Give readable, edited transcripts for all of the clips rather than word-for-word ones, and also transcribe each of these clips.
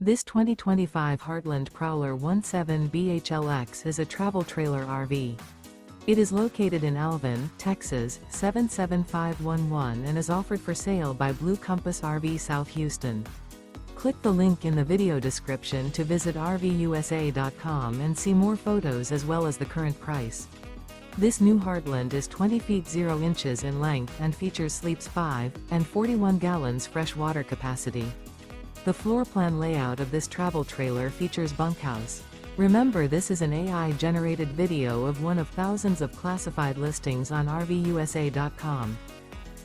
This 2025 Heartland Prowler 17BHLX is a travel trailer RV. It is located in Alvin, Texas, 77511 and is offered for sale by Blue Compass RV South Houston. Click the link in the video description to visit RVUSA.com and see more photos as well as the current price. This new Heartland is 20 feet 0 inches in length and features sleeps 5 and 41 gallons fresh water capacity. The floor plan layout of this travel trailer features Bunkhouse. Remember, this is an AI-generated video of one of thousands of classified listings on RVUSA.com.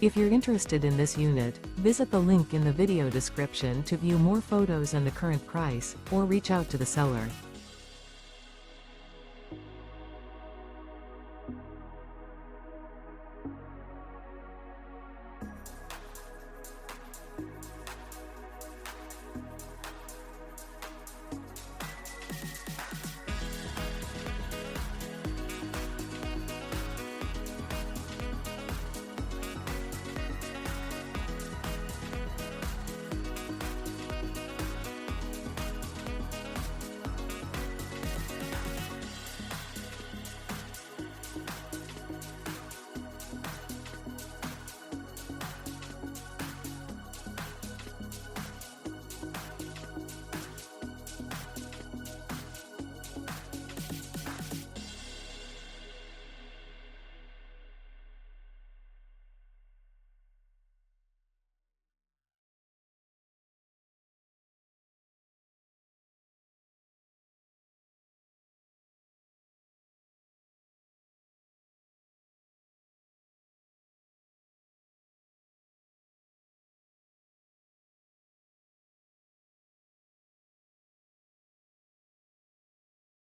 If you're interested in this unit, visit the link in the video description to view more photos and the current price, or reach out to the seller.